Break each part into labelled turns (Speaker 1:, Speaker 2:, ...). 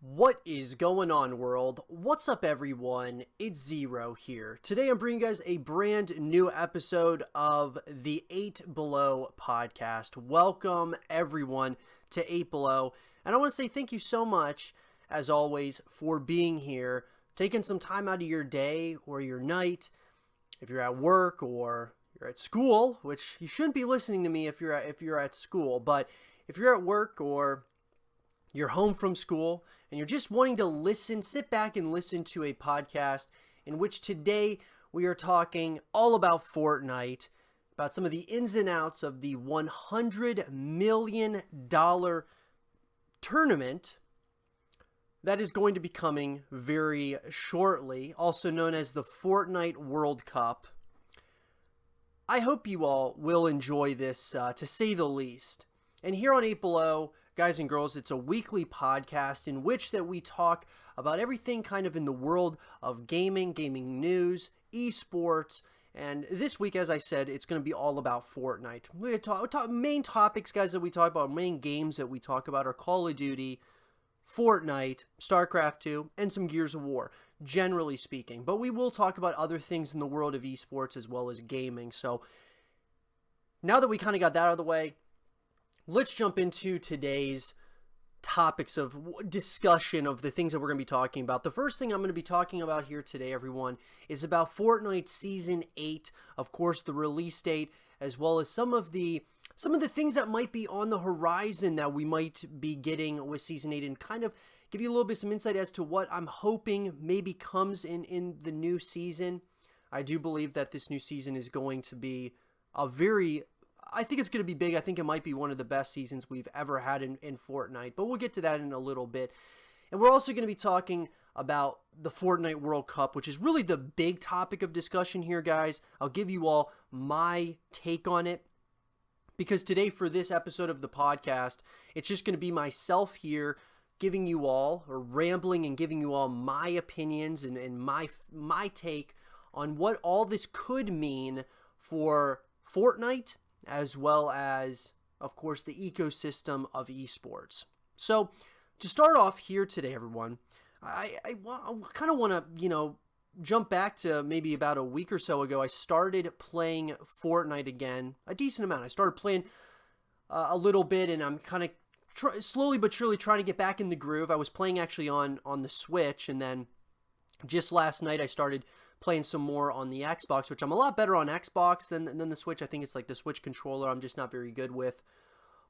Speaker 1: What is going on, world? What's up, everyone? It's Zero here. Today I'm bringing you guys a brand new episode of the 8 Below podcast. Welcome, everyone, to 8 Below. And I want to say thank you so much, as always, for being here, taking some time out of your day or your night, if you're at work or you're at school, which you shouldn't be listening to me if you're at school, but if you're at work or you're home from school and you're just wanting to sit back and listen to a podcast in which today we are talking all about Fortnite, about some of the ins and outs of the $100 million tournament that is going to be coming very shortly, also known as the Fortnite World Cup. I hope you all will enjoy this, to say the least. And here on 8 Below, guys and girls, it's a weekly podcast in which that we talk about everything kind of in the world of gaming news, esports, and this week, as I said, it's going to be all about Fortnite. We're going to talk main topics, guys, that we talk about, main games that we talk about are Call of Duty, Fortnite, StarCraft 2, and some Gears of War, generally speaking. But we will talk about other things in the world of esports as well as gaming. So now that we kind of got that out of the way, let's jump into today's topics of discussion of the things that we're going to be talking about. The first thing I'm going to be talking about here today, everyone, is about Fortnite Season 8, of course, the release date, as well as some of the things that might be on the horizon that we might be getting with Season 8, and kind of give you a little bit some insight as to what I'm hoping maybe comes in the new season. I do believe that this new season is going to be I think it's going to be big. I think it might be one of the best seasons we've ever had in Fortnite, but we'll get to that in a little bit. And we're also going to be talking about the Fortnite World Cup, which is really the big topic of discussion here, guys. I'll give you all my take on it, because today for this episode of the podcast, it's just going to be myself here giving you all, or rambling and giving you all my opinions and my take on what all this could mean for Fortnite, as well as, of course, the ecosystem of esports. So, to start off here today, everyone, I kind of want to, jump back to maybe about a week or so ago. I started playing Fortnite again, a decent amount. I started playing a little bit, and I'm kind of slowly but surely trying to get back in the groove. I was playing actually on the Switch, and then just last night I started playing some more on the Xbox, which I'm a lot better on Xbox than the Switch. I think it's like the Switch controller I'm just not very good with.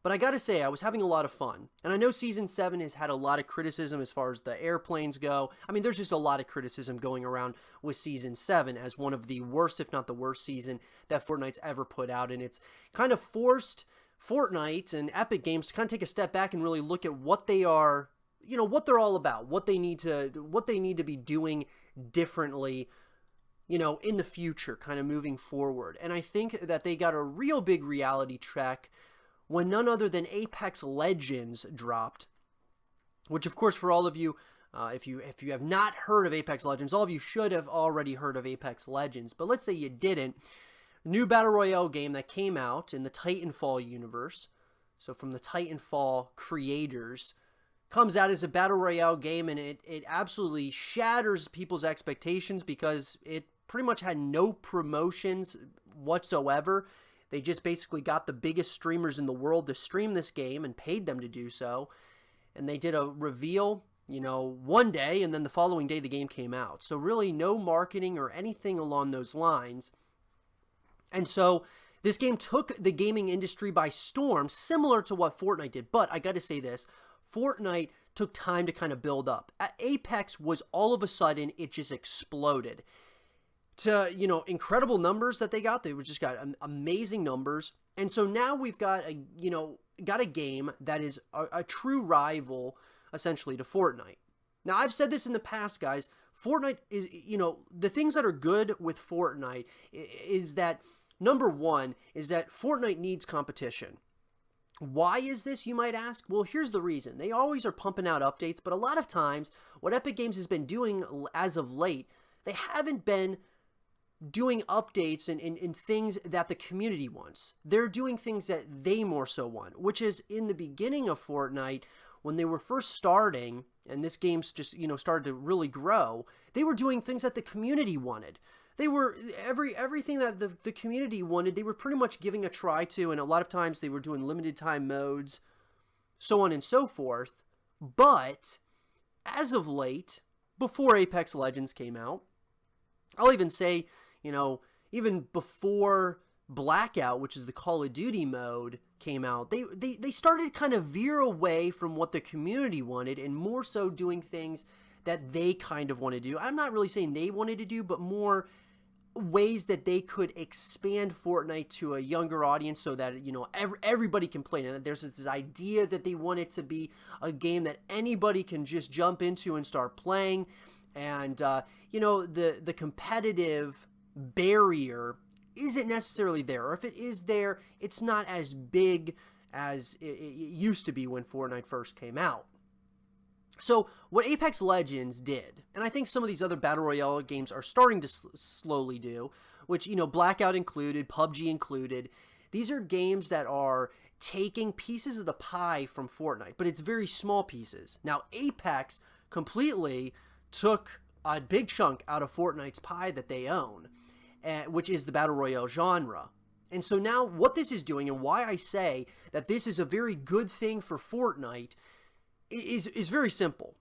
Speaker 1: But I gotta say, I was having a lot of fun. And I know Season 7 has had a lot of criticism as far as the airplanes go. I mean, there's just a lot of criticism going around with Season 7 as one of the worst, if not the worst season that Fortnite's ever put out. And it's kind of forced Fortnite and Epic Games to kind of take a step back and really look at what they are, what they're all about, what they need to be doing differently, in the future, kind of moving forward. And I think that they got a real big reality check when none other than Apex Legends dropped, which, of course, for all of you, if you have not heard of Apex Legends, all of you should have already heard of Apex Legends. But let's say you didn't. The new Battle Royale game that came out in the Titanfall universe, so from the Titanfall creators, comes out as a Battle Royale game, and it absolutely shatters people's expectations because it pretty much had no promotions whatsoever. They just basically got the biggest streamers in the world to stream this game and paid them to do so. And they did a reveal, one day, and then the following day the game came out. So really no marketing or anything along those lines. And so this game took the gaming industry by storm, similar to what Fortnite did. But I got to say this, Fortnite took time to kind of build up. Apex was all of a sudden, it just exploded. To, incredible numbers that they got. They just got amazing numbers. And so now we've got a game that is a true rival, essentially, to Fortnite. Now, I've said this in the past, guys. Fortnite is, the things that are good with Fortnite is that, number one, is that Fortnite needs competition. Why is this, you might ask? Well, here's the reason. They always are pumping out updates, but a lot of times, what Epic Games has been doing as of late, they haven't been doing updates and things that the community wants. They're doing things that they more so want, which is in the beginning of Fortnite, when they were first starting, and this game's just, started to really grow, they were doing things that the community wanted. They were everything that the community wanted, they were pretty much giving a try to, and a lot of times they were doing limited time modes, so on and so forth. But as of late, before Apex Legends came out, I'll even say, even before Blackout, which is the Call of Duty mode, came out, they started to kind of veer away from what the community wanted and more so doing things that they kind of wanted to do. I'm not really saying they wanted to do, but more ways that they could expand Fortnite to a younger audience so that, everybody can play it. And there's this idea that they want it to be a game that anybody can just jump into and start playing. And, the competitive barrier isn't necessarily there. Or if it is there, it's not as big as it used to be when Fortnite first came out. So what Apex Legends did, and I think some of these other Battle Royale games are starting to slowly do, which, Blackout included, PUBG included, these are games that are taking pieces of the pie from Fortnite, but it's very small pieces. Now, Apex completely took a big chunk out of Fortnite's pie that they own, which is the Battle Royale genre. And so now what this is doing, and why I say that this is a very good thing for Fortnite, is very simple.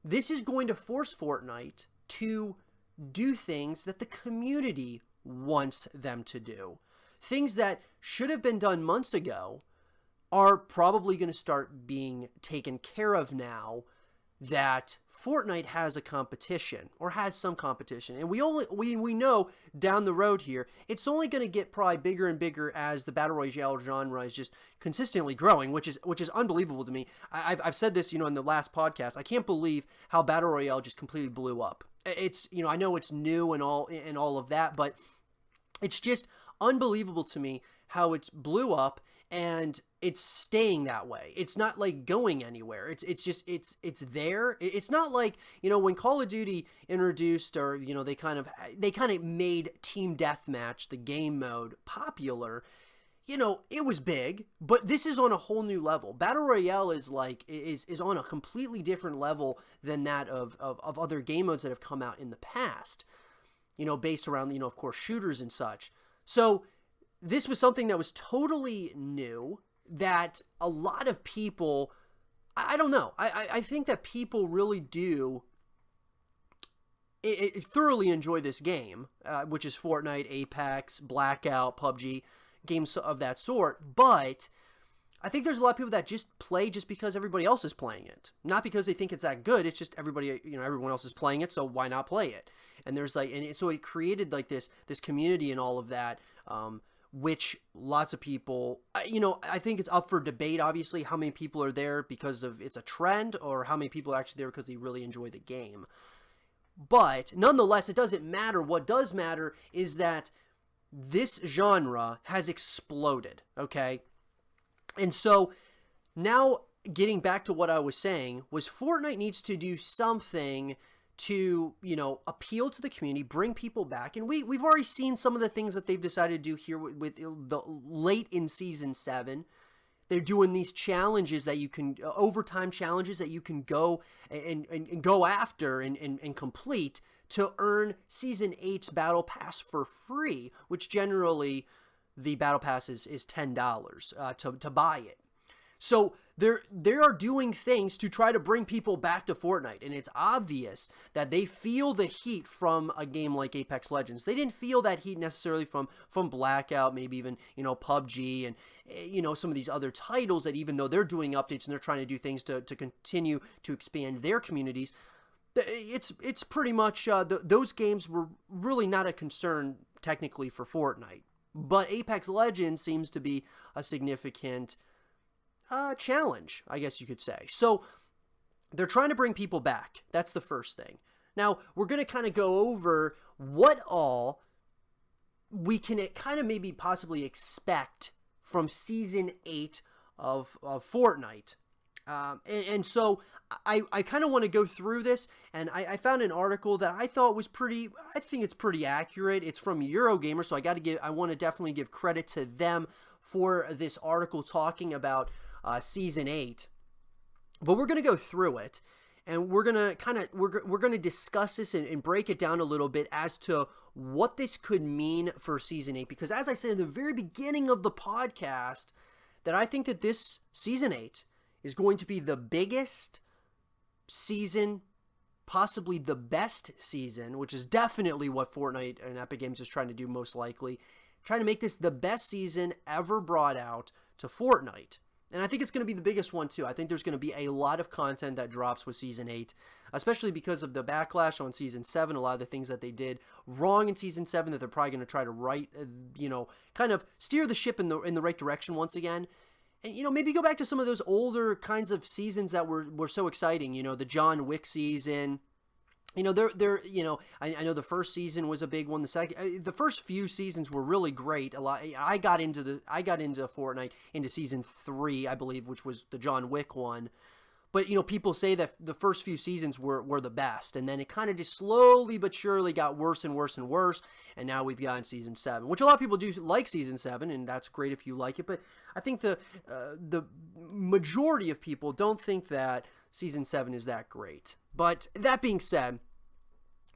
Speaker 1: This is going to force Fortnite to do things that the community wants them to do. Things that should have been done months ago are probably going to start being taken care of now that Fortnite has a competition, or has some competition. And we know down the road here, it's only going to get probably bigger and bigger as the Battle Royale genre is just consistently growing, which is unbelievable to me. I've said this, in the last podcast. I can't believe how Battle Royale just completely blew up. It's, I know it's new and all of that, but it's just unbelievable to me how it's blew up, and it's staying that way. It's not like going anywhere. It's just there. It's not like, when Call of Duty introduced, or they kind of made Team Deathmatch, the game mode, popular. It was big, but this is on a whole new level. Battle Royale is on a completely different level than that of other game modes that have come out in the past. Based around, of course, shooters and such. So this was something that was totally new, that a lot of people, I don't know, I think that people really do thoroughly enjoy this game, which is Fortnite, Apex, Blackout, PUBG, games of that sort, but I think there's a lot of people that just play just because everybody else is playing it. Not because they think it's that good, it's just everyone else is playing it, so why not play it? And there's so it created this community and all of that, which lots of people, I think it's up for debate, obviously, how many people are there because of it's a trend, or how many people are actually there because they really enjoy the game. But nonetheless, it doesn't matter. What does matter is that this genre has exploded, okay? And so now getting back to what I was saying was Fortnite needs to do something to, appeal to the community, bring people back. And we've already seen some of the things that they've decided to do here with the late in Season 7. They're doing these challenges that you can, overtime challenges that you can go and go after and complete to earn Season 8's Battle Pass for free, which generally the Battle Pass is $10 to buy it. So they are doing things to try to bring people back to Fortnite, and it's obvious that they feel the heat from a game like Apex Legends. They didn't feel that heat necessarily from Blackout, maybe even PUBG and some of these other titles that, even though they're doing updates and they're trying to do things to continue to expand their communities, it's pretty much those games were really not a concern technically for Fortnite. But Apex Legends seems to be a significant challenge, I guess you could say. So they're trying to bring people back. That's the first thing. Now, we're going to kind of go over what all we can kind of maybe possibly expect from Season 8 of Fortnite. And so I kind of want to go through this, and I found an article that I thought was I think it's pretty accurate. It's from Eurogamer, so I want to definitely give credit to them for this article talking about Season 8. But we're going to go through it, and we're gonna discuss this and break it down a little bit as to what this could mean for Season 8. Because as I said in the very beginning of the podcast, that I think that this Season 8 is going to be the biggest season, possibly the best season, which is definitely what Fortnite and Epic Games is trying to do most likely, trying to make this the best season ever brought out to Fortnite. And I think it's going to be the biggest one too. I think there's going to be a lot of content that drops with Season 8, especially because of the backlash on Season 7, a lot of the things that they did wrong in Season 7 that they're probably going to try to right, kind of steer the ship in the right direction once again. And, maybe go back to some of those older kinds of seasons that were so exciting, the John Wick season. I know the first season was a big one. The first few seasons were really great. I got into Fortnite into Season 3, I believe, which was the John Wick one. But, people say that the first few seasons were the best. And then it kind of just slowly but surely got worse and worse and worse. And now we've gotten Season 7, which a lot of people do like Season 7, and that's great if you like it. But I think the majority of people don't think that Season 7 is that great. But that being said,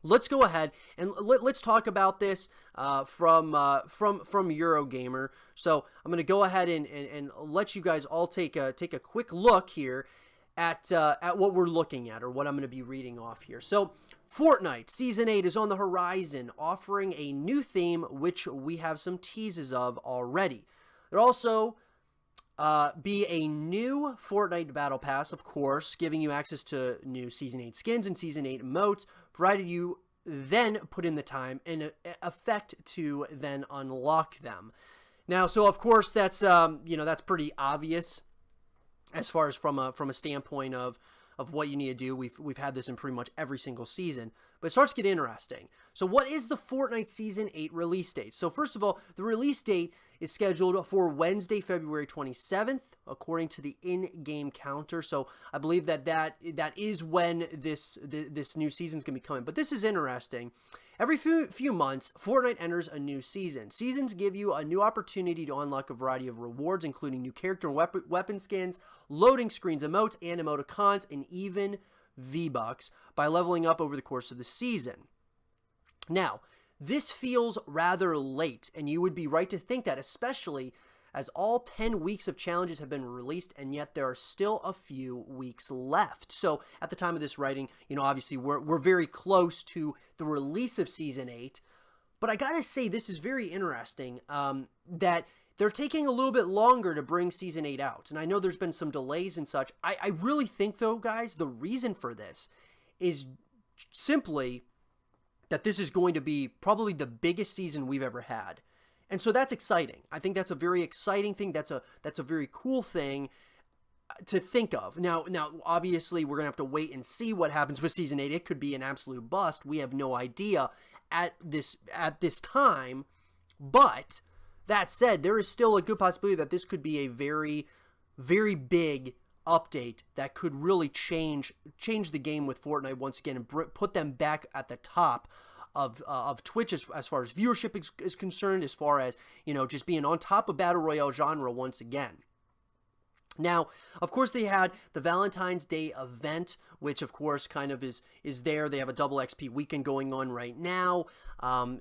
Speaker 1: let's go ahead and let's talk about this from Eurogamer. So I'm going to go ahead and let you guys all take a quick look here at what we're looking at, or what I'm going to be reading off here. So Fortnite Season 8 is on the horizon, offering a new theme, which we have some teases of already. There also be a new Fortnite Battle Pass, of course, giving you access to new Season 8 skins and Season 8 emotes, provided you then put in the time and effect to then unlock them. Now, so of course that's that's pretty obvious as far as from a standpoint of what you need to do. We've had this in pretty much every single season, but it starts to get interesting. So what is the Fortnite Season 8 release date? So first of all, the release date is scheduled for Wednesday, February 27th, according to the in-game counter. So I believe that is when this new season is going to be coming. But this is interesting. Every few months, Fortnite enters a new season. Seasons give you a new opportunity to unlock a variety of rewards, including new character and weapon skins, loading screens, emotes, and emoticons, and even V-Bucks by leveling up over the course of the season. Now, this feels rather late, and you would be right to think that, especially as all 10 weeks of challenges have been released, and yet there are still a few weeks left. So at the time of this writing, obviously we're very close to the release of Season 8, but I gotta say this is very interesting that they're taking a little bit longer to bring Season 8 out, and I know there's been some delays and such. I really think, though, guys, the reason for this is simply that this is going to be probably the biggest season we've ever had. And so that's exciting. I think that's a very exciting thing. That's a very cool thing to think of. Now, obviously, we're going to have to wait and see what happens with Season 8. It could be an absolute bust. We have no idea at this time. But that said, there is still a good possibility that this could be a very, very big update that could really change the game with Fortnite once again and put them back at the top of Twitch as far as viewership is concerned, as far as just being on top of Battle Royale genre once again. Now, of course, they had the Valentine's Day event, which of course kind of is there. They have a double XP weekend going on right now.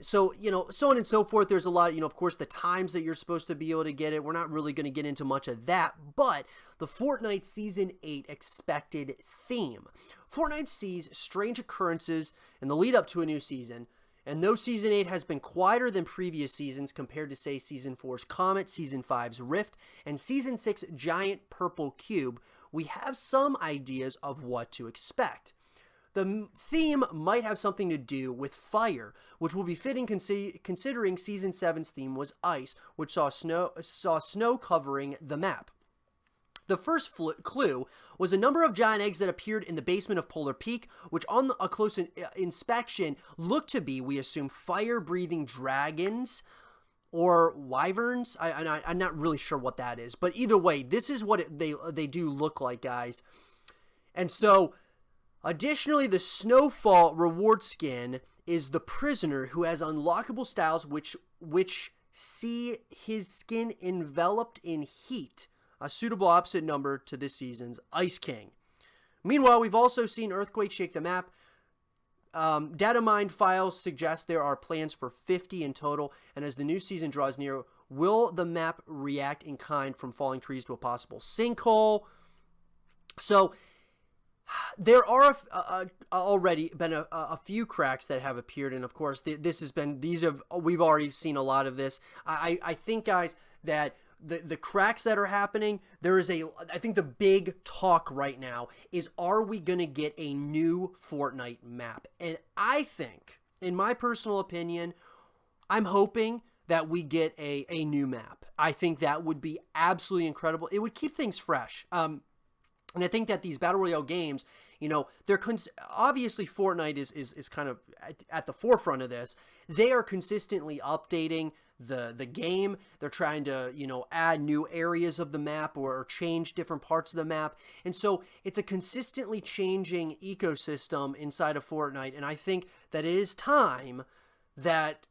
Speaker 1: So so on and so forth. There's a lot, of course, the times that you're supposed to be able to get it. We're not really going to get into much of that, but the Fortnite Season 8 expected theme. Fortnite sees strange occurrences in the lead up to a new season. And though Season 8 has been quieter than previous seasons compared to, say, Season 4's Comet, Season 5's Rift, and Season 6's Giant Purple Cube, we have some ideas of what to expect. The theme might have something to do with fire, which will be fitting considering Season 7's theme was ice, which saw snow covering the map. The first clue was a number of giant eggs that appeared in the basement of Polar Peak, which on a close inspection looked to be, we assume, fire-breathing dragons or wyverns. I'm not really sure what that is, but either way, this is what they do look like, guys. And so, additionally, the Snowfall reward skin is the prisoner who has unlockable styles which see his skin enveloped in heat, a suitable opposite number to this season's Ice King. Meanwhile, we've also seen Earthquake shake the map. Data mined files suggest there are plans for 50 in total, and as the new season draws near, will the map react in kind from falling trees to a possible sinkhole? So there are already been a few cracks that have appeared, and of course, we've already seen a lot of this. I think, guys, that the cracks that are happening, I think the big talk right now is, are we going to get a new Fortnite map? And I think, in my personal opinion, I'm hoping that we get a new map. I think that would be absolutely incredible. It would keep things fresh. And I think that these Battle Royale games, they're obviously Fortnite is kind of at the forefront of this. They are consistently updating the game. They're trying to, add new areas of the map or change different parts of the map. And so it's a consistently changing ecosystem inside of Fortnite. And I think that it is time that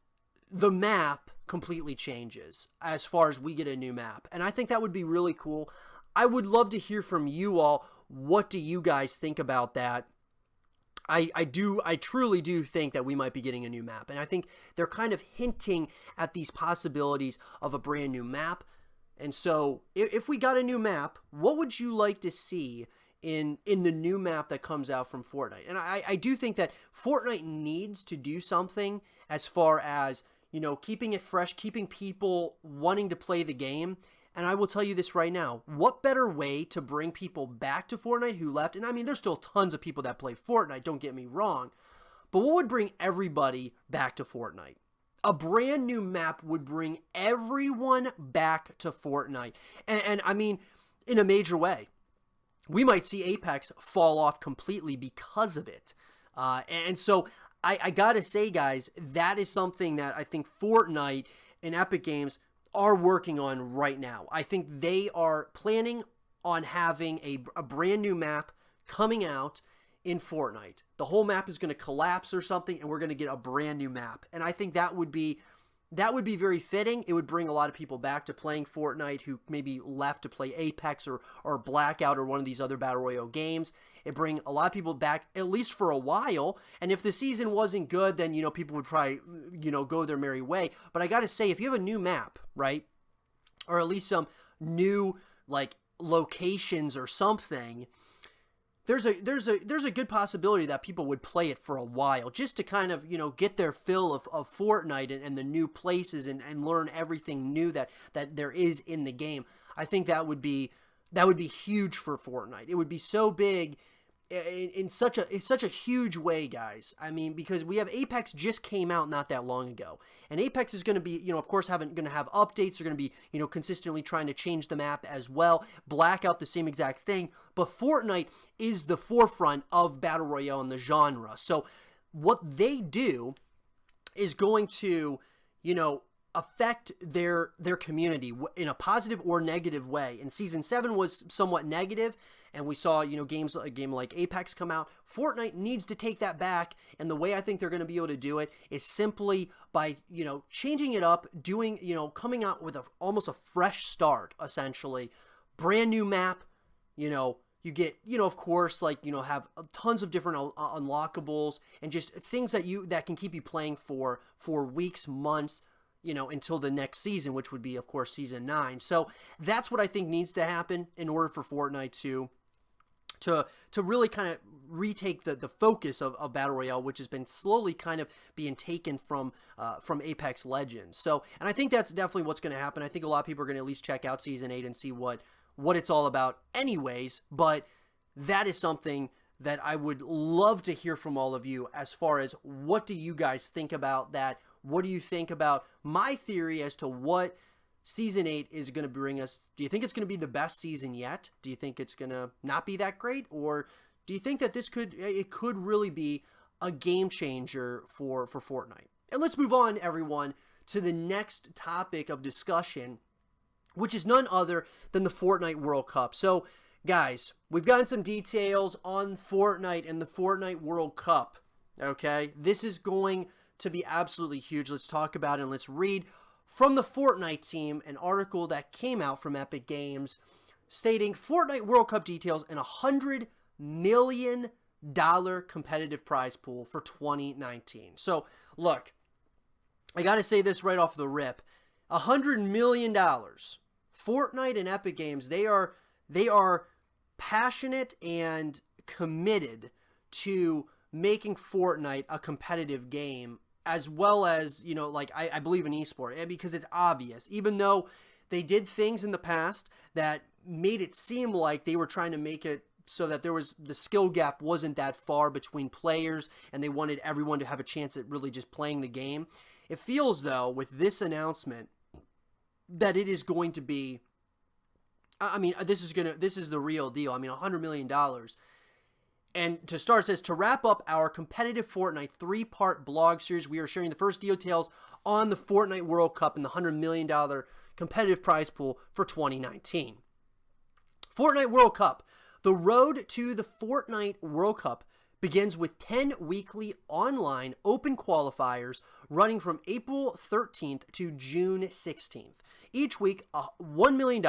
Speaker 1: the map completely changes as far as we get a new map. And I think that would be really cool. I would love to hear from you all. What do you guys think about that? I truly do think that we might be getting a new map. And I think they're kind of hinting at these possibilities of a brand new map. And so if we got a new map, what would you like to see in the new map that comes out from Fortnite? And I do think that Fortnite needs to do something as far as, keeping it fresh, keeping people wanting to play the game. And I will tell you this right now, what better way to bring people back to Fortnite who left? And I mean, there's still tons of people that play Fortnite, don't get me wrong. But what would bring everybody back to Fortnite? A brand new map would bring everyone back to Fortnite. And I mean, in a major way. We might see Apex fall off completely because of it. And so I gotta say, guys, that is something that I think Fortnite and Epic Games are working on right now. I think they are planning on having a brand new map coming out in Fortnite. The whole map is going to collapse or something, and we're going to get a brand new map. And I think that would be very fitting. It would bring a lot of people back to playing Fortnite who maybe left to play Apex or Blackout or one of these other Battle Royale games. It bring a lot of people back, at least for a while. And if the season wasn't good, then, people would probably, go their merry way. But I got to say, if you have a new map, right, or at least some new, locations or something, there's a good possibility that people would play it for a while just to kind of, get their fill of Fortnite and the new places and learn everything new that there is in the game. I think that would be huge for Fortnite. It would be so big in such a huge way, guys. I mean, because we have Apex just came out not that long ago, and Apex is going to be, of course, going to have updates. They're going to be, consistently trying to change the map as well. Blackout, the same exact thing. But Fortnite is the forefront of Battle Royale in the genre. So what they do is going to, affect their community in a positive or negative way. And Season 7 was somewhat negative, and we saw, a game like Apex come out. Fortnite needs to take that back, and the way I think they're going to be able to do it is simply by, changing it up, doing, coming out with almost a fresh start, essentially. Brand new map, you get, of course, have tons of different unlockables and just things that can keep you playing for weeks, months, until the next season, which would be, of course, Season 9. So that's what I think needs to happen in order for Fortnite to really kind of retake the focus of Battle Royale, which has been slowly kind of being taken from Apex Legends. So, and I think that's definitely what's going to happen. I think a lot of people are going to at least check out Season 8 and see what it's all about anyways, but that is something that I would love to hear from all of you as far as what do you guys think about that? What do you think about my theory as to what Season 8 is going to bring us? Do you think it's going to be the best season yet? Do you think it's going to not be that great? Or do you think that it could really be a game changer for Fortnite? And let's move on, everyone, to the next topic of discussion, which is none other than the Fortnite World Cup. So, guys, we've gotten some details on Fortnite and the Fortnite World Cup, okay? This is going to be absolutely huge. Let's talk about it, and let's read from the Fortnite team an article that came out from Epic Games stating Fortnite World Cup details and 100 million competitive prize pool for 2019. So, look, I got to say this right off the rip. $100 million. Fortnite and Epic Games, they are passionate and committed to making Fortnite a competitive game, as well as, you know, like I believe in esports, because it's obvious. Even though they did things in the past that made it seem like they were trying to make it so that the skill gap wasn't that far between players, and they wanted everyone to have a chance at really just playing the game. It feels, though, with this announcement, that it is going to be, I mean, this is the real deal. I mean, $100 million. And to start, it says, to wrap up our competitive Fortnite 3-part blog series, we are sharing the first details on the Fortnite World Cup and the $100 million competitive prize pool for 2019. Fortnite World Cup. The road to the Fortnite World Cup begins with 10 weekly online open qualifiers running from April 13th to June 16th. Each week, $1 million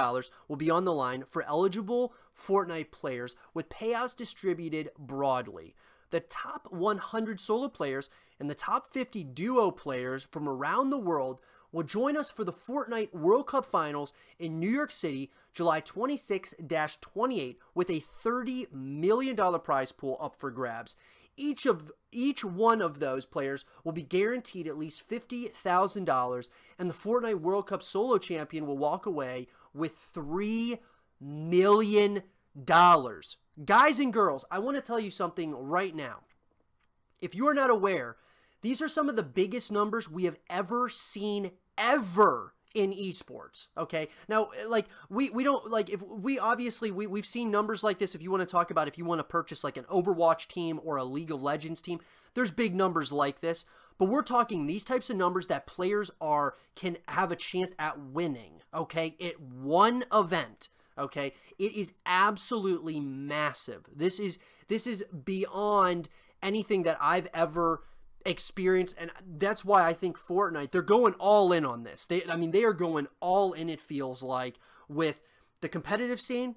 Speaker 1: will be on the line for eligible Fortnite players, with payouts distributed broadly. The top 100 solo players and the top 50 duo players from around the world will join us for the Fortnite World Cup Finals in New York City, July 26-28, with a $30 million prize pool up for grabs. Each one of those players will be guaranteed at least $50,000, and the Fortnite World Cup solo champion will walk away with $3 million. Guys and girls, I want to tell you something right now. If you are not aware, these are some of the biggest numbers we have ever seen in esports. Okay, now, like, we don't, like, if we obviously we've seen numbers like this. If you want to talk about, if you want to purchase like an Overwatch team or a League of Legends team, there's big numbers like this, but we're talking these types of numbers that players can have a chance at winning, okay, at one event. Okay, it is absolutely massive. This is beyond anything that I've ever experienced, and that's why I think Fortnite, they're going all in on this. They are going all in, it feels like, with the competitive scene,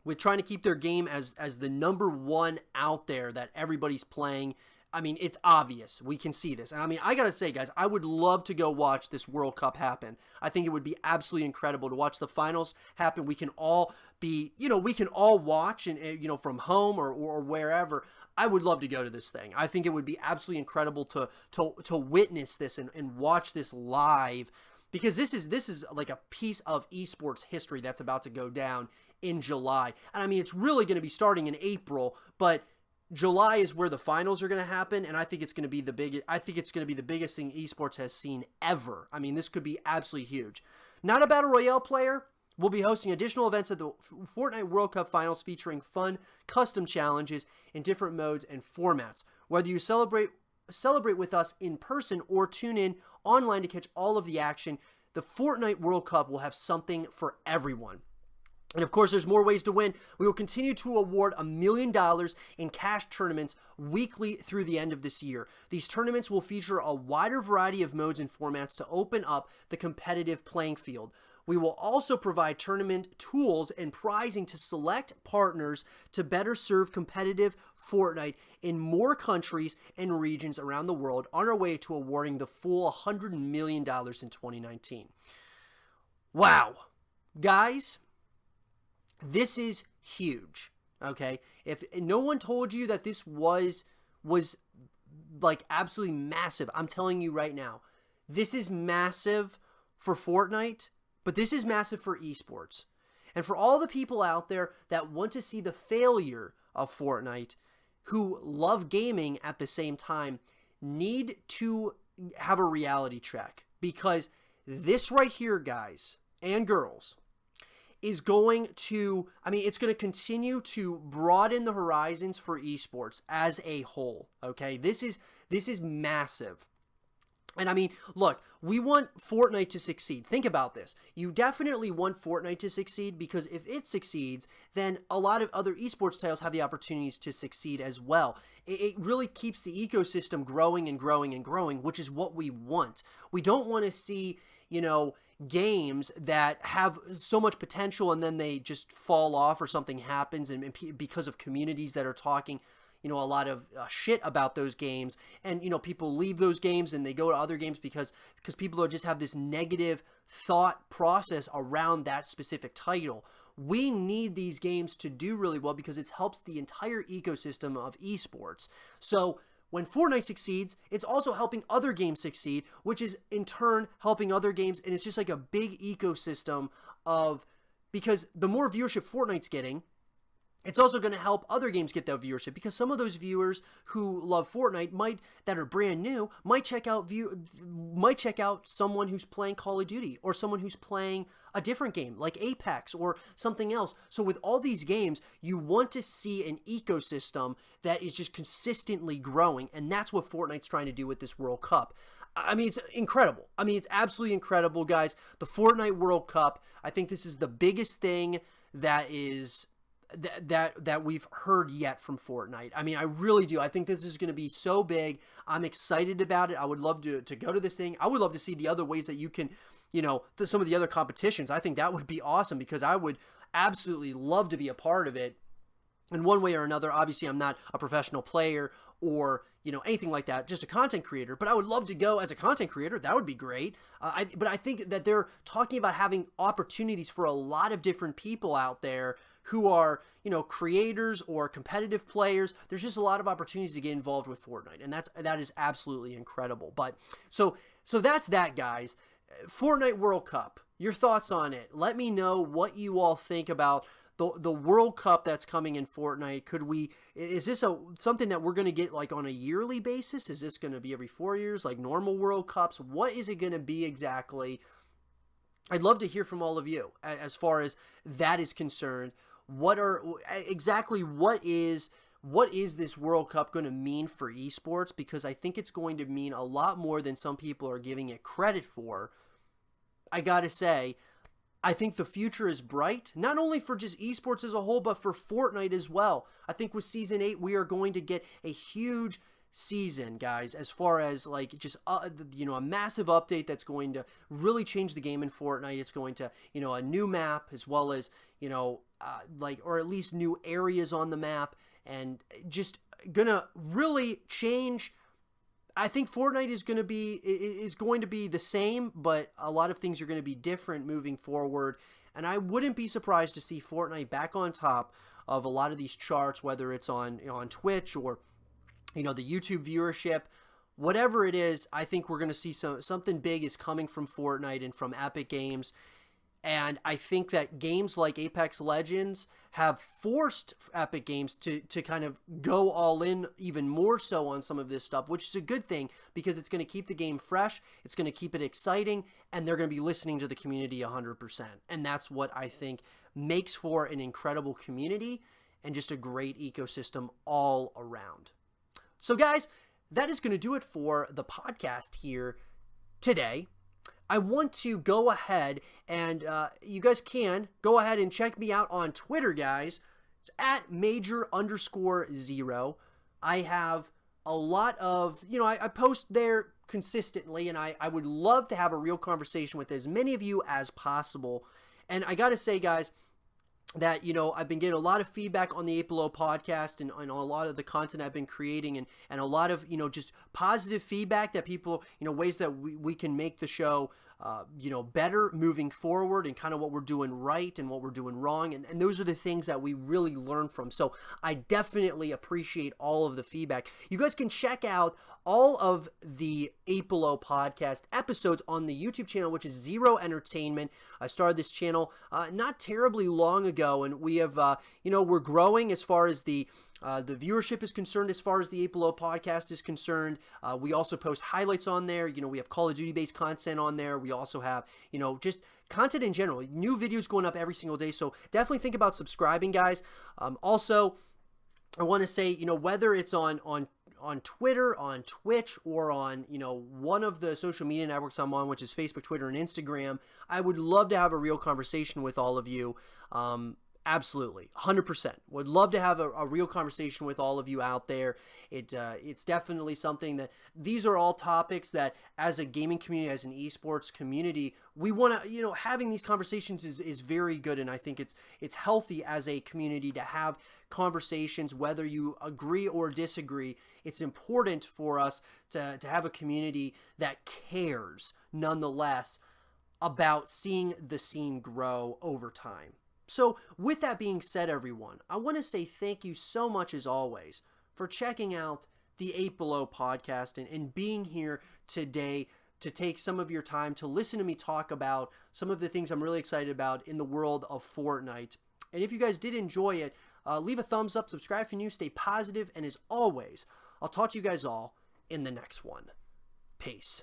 Speaker 1: with trying to keep their game as the number one out there that everybody's playing. I mean, it's obvious. We can see this. And I mean, I got to say, guys, I would love to go watch this World Cup happen. I think it would be absolutely incredible to watch the finals happen. We can all watch and, from home or wherever. I would love to go to this thing. I think it would be absolutely incredible to witness this and watch this live, because this is like a piece of esports history that's about to go down in July. And I mean, it's really going to be starting in April, but July is where the finals are going to happen, and I think it's going to be the biggest thing esports has seen ever. I mean, this could be absolutely huge. Not a Battle Royale player, we'll be hosting additional events at the Fortnite World Cup Finals featuring fun, custom challenges in different modes and formats. Whether you celebrate with us in person or tune in online to catch all of the action, the Fortnite World Cup will have something for everyone. And of course, there's more ways to win. We will continue to award $1 million in cash tournaments weekly through the end of this year. These tournaments will feature a wider variety of modes and formats to open up the competitive playing field. We will also provide tournament tools and prizing to select partners to better serve competitive Fortnite in more countries and regions around the world, on our way to awarding the full $100 million in 2019. Wow. Guys, this is huge, okay? If no one told you that this was like absolutely massive, I'm telling you right now, this is massive for Fortnite, but this is massive for esports. And for all the people out there that want to see the failure of Fortnite, who love gaming at the same time, need to have a reality check, because this right here, guys and girls, is going to, it's going to continue to broaden the horizons for esports as a whole, okay? This is massive. And I mean, look, we want Fortnite to succeed. Think about this. You definitely want Fortnite to succeed, because if it succeeds, then a lot of other esports titles have the opportunities to succeed as well. It really keeps the ecosystem growing and growing and growing, which is what we want. We don't want to see, games that have so much potential and then they just fall off or something happens, and because of communities that are talking a lot of shit about those games, and people leave those games and they go to other games because people just have this negative thought process around that specific title. We need these games to do really well because it helps the entire ecosystem of esports. So when Fortnite succeeds, it's also helping other games succeed, which is in turn helping other games, and it's just like a big ecosystem because the more viewership Fortnite's getting, it's also going to help other games get that viewership, because some of those viewers who love Fortnite that are brand new might check out someone who's playing Call of Duty or someone who's playing a different game like Apex or something else. So with all these games, you want to see an ecosystem that is just consistently growing, and that's what Fortnite's trying to do with this World Cup. I mean, it's incredible. I mean, it's absolutely incredible, guys. The Fortnite World Cup, I think this is the biggest thing that we've heard yet from Fortnite. I mean, I really do. I think this is going to be so big. I'm excited about it. I would love to go to this thing. I would love to see the other ways that you can, some of the other competitions. I think that would be awesome, because I would absolutely love to be a part of it in one way or another. Obviously, I'm not a professional player or anything like that, just a content creator, but I would love to go as a content creator. That would be great. But I think that they're talking about having opportunities for a lot of different people out there who are, creators or competitive players. There's just a lot of opportunities to get involved with Fortnite, and that is absolutely incredible. But so that's that, guys. Fortnite World Cup, your thoughts on it. Let me know what you all think about the World Cup that's coming in Fortnite. Is this something that we're going to get like on a yearly basis? Is this going to be every 4 years like normal World Cups? What is it going to be exactly? I'd love to hear from all of you as far as that is concerned. What is this World Cup going to mean for esports? Because I think it's going to mean a lot more than some people are giving it credit for. I gotta say, I think the future is bright, not only for just esports as a whole, but for Fortnite as well. I think with Season 8, we are going to get a huge season, guys, as far as like just a massive update that's going to really change the game in Fortnite. It's going to a new map, as well as or at least new areas on the map, and just gonna really change. I think Fortnite is going to be the same, but a lot of things are going to be different moving forward, and I wouldn't be surprised to see Fortnite back on top of a lot of these charts, whether it's on Twitch or the YouTube viewership, whatever it is. I think we're going to see something big is coming from Fortnite and from Epic Games. And I think that games like Apex Legends have forced Epic Games to kind of go all in even more so on some of this stuff, which is a good thing, because it's going to keep the game fresh, it's going to keep it exciting, and they're going to be listening to the community 100%. And that's what I think makes for an incredible community and just a great ecosystem all around. So guys, that is going to do it for the podcast here today. I want to go ahead and you guys can go ahead and check me out on Twitter, guys. It's at major_0. I have a lot of, I post there consistently, and I would love to have a real conversation with as many of you as possible. And I got to say, guys, that, I've been getting a lot of feedback on the 8 Below podcast and on a lot of the content I've been creating, and a lot of, just positive feedback that people, ways that we can make the show, better moving forward, and kind of what we're doing right and what we're doing wrong. And those are the things that we really learn from. So I definitely appreciate all of the feedback. You guys can check out all of the 8 Below podcast episodes on the YouTube channel, which is Zero Entertainment. I started this channel not terribly long ago, and we have, we're growing as far as the viewership is concerned, as far as the 8 Below podcast is concerned. We also post highlights on there. We have Call of Duty based content on there. We also have, just content in general, new videos going up every single day. So definitely think about subscribing, guys. Also, I want to say, whether it's on Twitter, on Twitch, or on, one of the social media networks I'm on, which is Facebook, Twitter, and Instagram, I would love to have a real conversation with all of you. Absolutely, 100%. Would love to have a real conversation with all of you out there. It's definitely something that these are all topics that, as a gaming community, as an esports community, we want to, having these conversations is very good, and I think it's healthy as a community to have conversations, whether you agree or disagree. It's important for us to have a community that cares, nonetheless, about seeing the scene grow over time. So with that being said, everyone, I want to say thank you so much, as always, for checking out the 8 Below podcast and being here today to take some of your time to listen to me talk about some of the things I'm really excited about in the world of Fortnite. And if you guys did enjoy it, leave a thumbs up, subscribe if you're new, stay positive, and as always, I'll talk to you guys all in the next one. Peace.